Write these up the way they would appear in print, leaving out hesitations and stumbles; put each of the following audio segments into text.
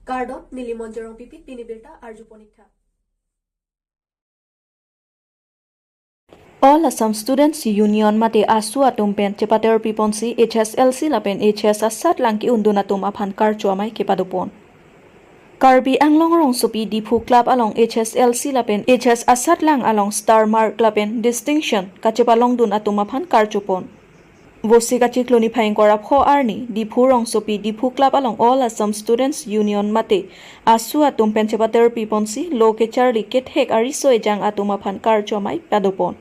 Gardot Nilimonjerong Pipit Pinibirta Arjuponitha. All Assam Students Union mate asu atumpen cepater piponsi HSLC lapen HS asat langki undun atum aphan karcho amai kepadupon. Karbi Anglong rong supi dipu club along HSLC lapen HS asat lang along Star Mark lapen distinction kachepalong dun atum aphan karchopon. Vosi kachikloni phaing korap ho arni dipu rong supi dipu club along All Assam Students Union mate asu atumpen cepater piponsi loke charli kethek ariso ejang atum aphan karcho amai padupon.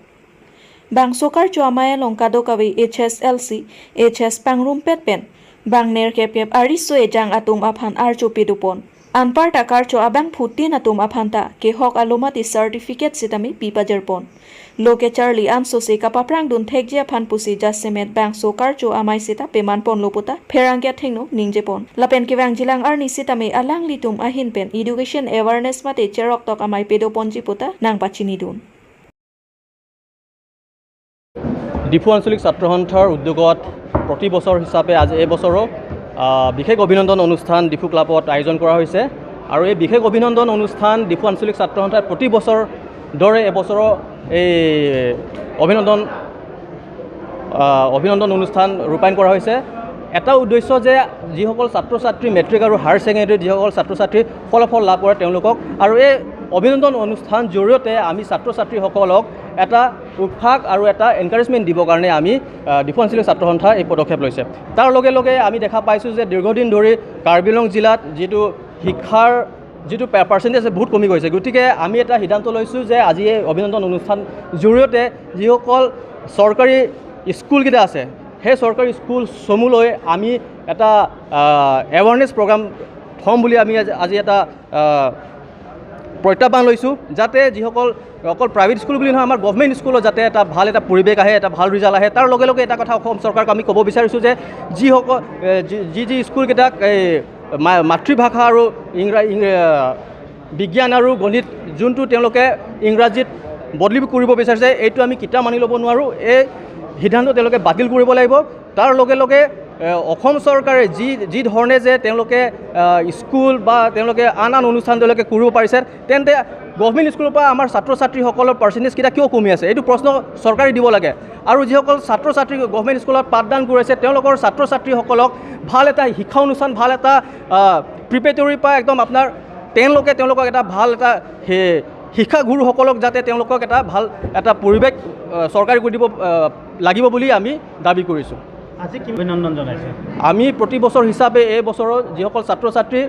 Bang sokar cuamaya longkado kawi HSLC, HS pangrum petpen, bang ner kepep ariso ejang atum aphan archo pedupon. Anpar takar cho abang putin atum aphanta ke hok alumati certificate sitami pipajerpon. Loke Charlie anso se kapaprang dun thekje aphan pusi jasemet bang sokar cho amai sita peman pon loputa pherangya thengno ningjepon. Lapen kewang jilang arni sitami alang litum ahin pen education awareness mate cherok tok amai pedopon jiputa nang pachini dun. Diphu আঞ্চলিক ছাত্ৰ সন্থাৰ উদ্যোগত প্ৰতি বছৰ হিচাপে আজি এই বছৰো বিশেষ অভিনন্দন অনুষ্ঠান ডিফু ক্লাবত আয়োজন কৰা হৈছে আৰু এই বিশেষ অভিনন্দন অনুষ্ঠান ডিফু আঞ্চলিক ছাত্ৰ সন্থাৰ প্ৰতি বছৰ দৰে এবছৰো এই অভিনন্দন অনুষ্ঠান ৰূপায়ণ কৰা হৈছে এটা উদ্দেশ্য যে যিসকল ছাত্ৰ ছাত্ৰী মেট্ৰিক আৰু হায়াৰ ছেকেণ্ডেৰী যিসকল ছাত্ৰ ছাত্ৰী ফলাফল লাভ কৰে তেওঁলোকক আৰু এই অভিনন্দন অনুষ্ঠান জৰিয়তে আমি ছাত্ৰ ছাত্ৰীসকলক এটা উৎসাহ আৰু এটা এনকাৰেজমেণ্ট দিবৰ কাৰণে আমি ডিফু আঞ্চলিক ছাত্ৰ সন্থা এই পদক্ষেপ লৈছে তাৰ লগে লগে আমি দেখা পাইছোঁ যে দীৰ্ঘদিন ধৰি কাৰ্বি আংলং জিলাত যিটো শিক্ষাৰ যিটো পাৰ্চেণ্টেজ বহুত কমি গৈছে গতিকে আমি এটা সিদ্ধান্ত লৈছোঁ যে আজি এই অভিনন্দন অনুষ্ঠান জৰিয়তে যিসকল চৰকাৰী স্কুলকেইটা আছে সেই চৰকাৰী স্কুল সমূহলৈ আমি এটা এৱাৰনেছ প্ৰগ্ৰাম থ'ম বুলি আমি আজি এটা প্ৰত্যাহ্বান লৈছোঁ যাতে যিসকল অকল প্ৰাইভেট স্কুল বুলি নহয় আমাৰ গভৰ্ণমেণ্ট স্কুলত যাতে এটা ভাল এটা পৰিৱেশ আহে এটা ভাল ৰিজাল্ট আহে তাৰ লগে লগে এটা কথা অসম চৰকাৰক আমি ক'ব বিচাৰিছোঁ যে যিসকল যি স্কুলকেইটাক মাতৃভাষা আৰু বিজ্ঞান আৰু গণিত যোনটো তেওঁলোকে ইংৰাজীত বদলি কৰিব বিচাৰিছে এইটো আমি কিতাপ মানি ল'ব নোৱাৰোঁ এই সিদ্ধান্ত তেওঁলোকে বাতিল কৰিব লাগিব তাৰ লগে লগে অসম চৰকাৰে যি ধৰণে যে তেওঁলোকে স্কুল বা তেওঁলোকে আন অনুষ্ঠান তেওঁলোকে কৰিব পাৰিছে তেন্তে গভৰ্ণমেণ্ট স্কুলৰ পৰা আমাৰ ছাত্ৰ ছাত্ৰীসকলৰ পাৰ্চেণ্টেজকেইটা কিয় কমি আছে এইটো প্ৰশ্ন চৰকাৰে দিব লাগে আৰু যিসকল ছাত্ৰ ছাত্ৰী গভৰ্ণমেণ্ট স্কুলত পাঠদান কৰিছে তেওঁলোকৰ ছাত্ৰ ছাত্ৰীসকলক ভাল এটা শিক্ষা অনুষ্ঠান ভাল এটা প্ৰিপেটৰীৰ পৰা একদম আপোনাৰ 10 লৈকে তেওঁলোকক এটা ভাল এটা শিক্ষাগুৰুসকলক যাতে তেওঁলোকক এটা ভাল এটা পৰিৱেশ চৰকাৰে কৰি দিব লাগিব বুলি আমি দাবী কৰিছোঁ আজি কি অভিনন্দন জনাইছে আমি প্ৰতি বছৰ হিচাপে এই বছৰৰ যিসকল ছাত্ৰ ছাত্ৰী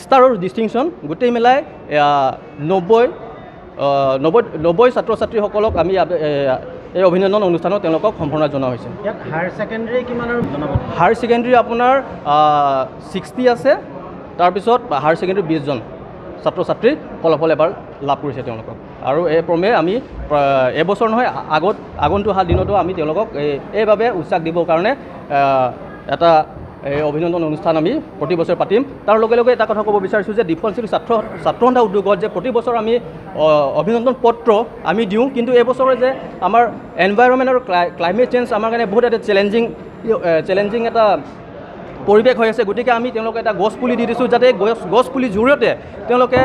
ষ্টাৰ আৰু ডিষ্টিংশ্যন গোটেই মিলাই 90 ছাত্ৰ ছাত্ৰীসকলক আমি এই অভিনন্দন অনুষ্ঠানত তেওঁলোকক সম্বৰ্ধনা জনোৱা হৈছে ইয়াত হায়াৰ ছেকেণ্ডেৰী কিমান আৰু জনাব হায়াৰ ছেকেণ্ডেৰী আপোনাৰ 60 আছে তাৰপিছত হায়াৰ ছেকেণ্ডেৰী 20 জন ছাত্ৰ ছাত্ৰী ফলাফল এবাৰ লাভ কৰিছে তেওঁলোকক আৰু এই ক্ৰমে আমি এবছৰ নহয় আগন্তুক দিনতো আমি তেওঁলোকক এইভাৱে উৎসাহ দিবৰ কাৰণে এটা অভিনন্দন অনুষ্ঠান আমি প্ৰতি বছৰ পাতিম তাৰ লগে লগে এটা কথা ক'ব বিচাৰিছোঁ যে ডিফু আঞ্চলিক ছাত্ৰ সন্থা উদ্যোগত যে প্ৰতি বছৰ আমি অভিনন্দন পত্ৰ আমি দিওঁ কিন্তু এই বছৰে যে আমাৰ এনভাইৰনমেণ্ট আৰু ক্লাইমেট চেঞ্জ আমাৰ কাৰণে বহুত এটা চেলেঞ্জিং এটা পৰিৱেশ হৈ আছে গতিকে আমি তেওঁলোকে এটা গছ পুলি দি দিছোঁ যাতে গছ পুলিৰ জৰিয়তে তেওঁলোকে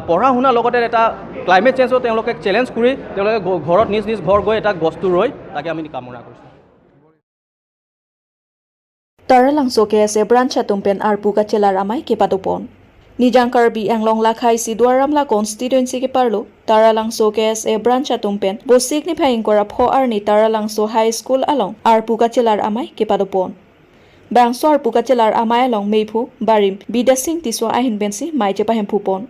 পঢ়া শুনাৰ লগতে এটা ক্লাইমেট চেঞ্জো তেওঁলোকে চেলেঞ্জ কৰি তেওঁলোকে ঘৰত নিজ ঘৰ গৈ এটা গছটো ৰুই তাকে আমি কামনা কৰিছোঁ Taralang soke ase brancha tumpen arpu kachelar amai kepadupon. Nijang Karbi Anglong lakhai si Duaramla constituency ke parlo Taralang soke ase brancha tumpen bo signifying korap ho arni Taralang so high school along arpu kachelar amai kepadupon. Bangso arpu kachelar amai along meipu barim bidasing tiswa ahin bensi mai chepahem phupon.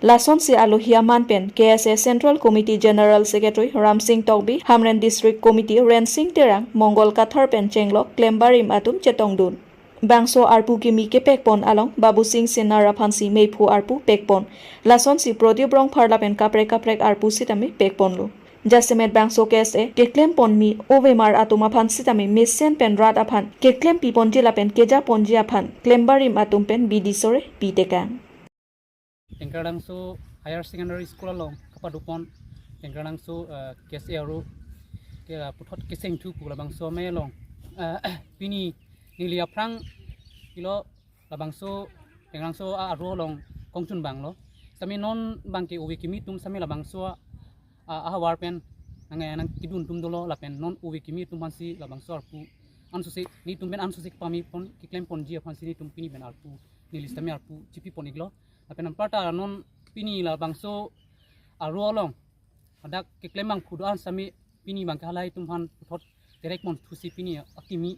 Lason si alohia manpen KSA Central Committee General Secretary Ram Singh Tokbi Hamren District Committee Ren Singh Terang Mongol Kathar pen chenglok Klembarim atum chetongdun Bangso arpu kimi ke pekpon along Babu Singh Senara phansi meipu arpu pekpon Lason si Prodiobrong Parliament kaprek arpu sitami pekpon lu Jasemet bangso KSA keklem ponmi ovemar atuma phansi tami mesen pen rat aphan keklem pipon jila pen keja ponji aphan Klembarim atum pen bidisore pitekang Engkarangso higher secondary school along kapadupon Engkarangso KSA aru puthot keseng thu pulabangso me along pini nilia prang kilo labangso tengrang so aro long kongchun bang lo sami non bang ke uwi kimi tum sami la bang so a war pen nang kidun tum dolo la pen non uwi kimi tum pansi la bang so arpu ansusi ni tum ben ansusi pami pon ki claim pon ji pansi ni tum pini ben arpu ni lista mi arpu chipi pon iglo la pen amparta non pini la bang so aro long adak ki claim bang khudan sami pini bang halai tum han thot direct mon thusi pini akimi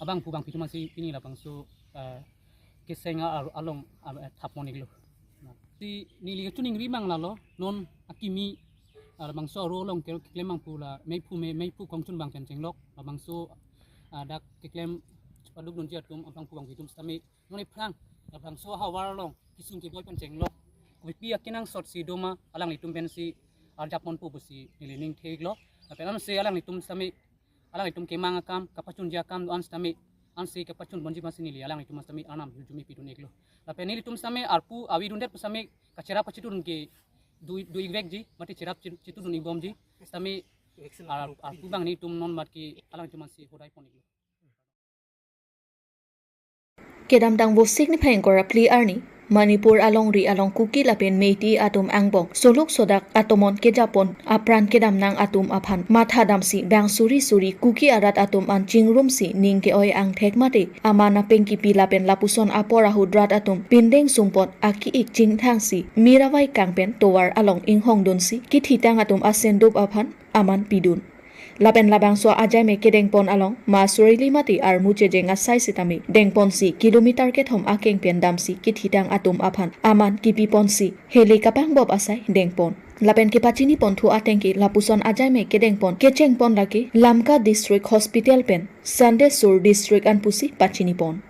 abang pu bang pitu masih pini la bang so kesenga along thapon iglo ti nili tuning rimang la lo non akimi bang so ro long klemang pu la mei pu kongchun bang ken chenglok bang so dak klem paduk nun jiat tum abang pu bang pitum stami non prang bang so hawar long kisung ke boy pen chenglok wi akinang sort si doma alang litum pen si japon pu busi nilining theglo apelam se alang litum stami alang litum kemang akam kapachun jakam an stami ansi kapachun bonji masih nili alang litum stami anam jumi pitu neglo tapi nili tum stami arpu awi dundet stami kacera pachitun ke du igvek ji mati cerap citu dun ibom ji stami arpu bang ni tum non mat ki alang litum masih hodai pon neglo kedam dang bo signify kora pli arni Manipur along ri along kuki lapen meiti atum angbong soluk sodak atomon ke Japon apran kedam nang atum aphan matha damsi bang suri kuki arat atum an chingrum si ning ke oi ang thek mate amana pengki pi lapen lapuson apora hudrat atum pindeng sumpot aki ik ching thang si mirawai kangpen towar along inghong don si ki thitang atum asendup aphan aman pidun lapen labang so ajai me ke dengpon along ma surili mati ar muche jenga sai sitami dengpon si kilometer ke thom akeng pen dam si ki thitang atum aphan aman kipi pon si heli kapang bob asai dengpon lapen ke pachini pon thu atengki lapuson ajai me ke dengpon ke chengpon laki lamka district hospital pen sunday sur district anpusi pachini pon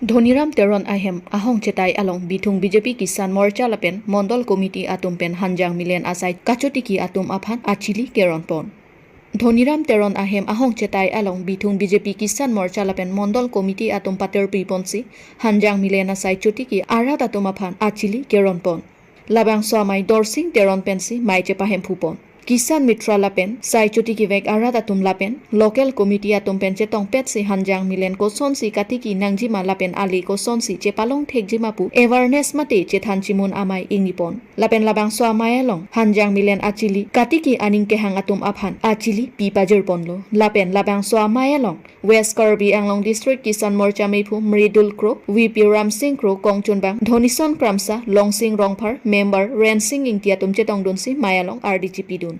Dhoniram Teron Ahem Ahong Chetai Along Bitung BJP Kisan Morcha Lapen Mondol Committee Atum Pen Hanjang Milen Asai Kachotiki Atum Aphan Achili Keron Pon Dhoniram Teron Ahem Ahong Chetai Along Bitung BJP Kisan Morcha Lapen Mondol Committee Atum Pater Piponsi Hanjang Milen Asai Chotiki Arat Atum Aphan Achili Keron Pon Labang Swamai Dorsing Teron Pensi Mai Chepahem Phupon Kisan Mitra Lapen Sai Chotiki Vek Arat Atum Lapen Local Committee Atum Pen Chetong Pet Si Hanjang Milen Ko Sonsi Katiki Nangjima Lapen Ali Ko Sonsi Chepalong Thekjima Pu Awareness Mate Chethan Chimun Amai Ingipon Lapen Labang Swamai Along Hanjang Milen Achili Katiki Aning Kehang Atum Aphan Achili Pipajer Ponlo Lapen Labang Swamai Along West Karbi Anglong District Kisan Morcha Meipu Mridul Kro VP Ram Singh Kro Kongchun Bang Dhonison Kramsa Longsing Rongphar Member Ren Singh Ingtia Tum Chetong Dunsi Mayalong RDGP Dun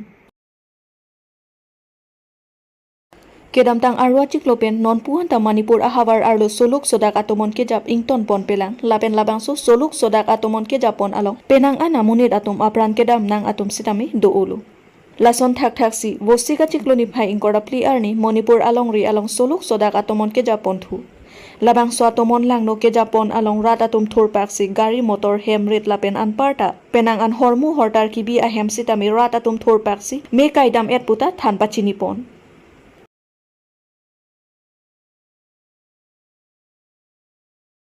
Kedam tang arwa ciklopen non puan ta Manipur ahawar arlo soluk sodak atomon ke jap ington pon pelang lapen labang so soluk sodak atomon ke japon along penang ana munit atom apran kedam nang atom sitami do ulu lason thak thak si wosika cikloni phai ingkora pli arni Manipur along ri along soluk sodak atomon ke japon thu labang so atomon lang no ke japon along rat atom thur pak si gari motor hemrit lapen an parta penang an hormu hortar ki bi ahem sitami rat atom thur pak si me kaidam et puta than pachini pon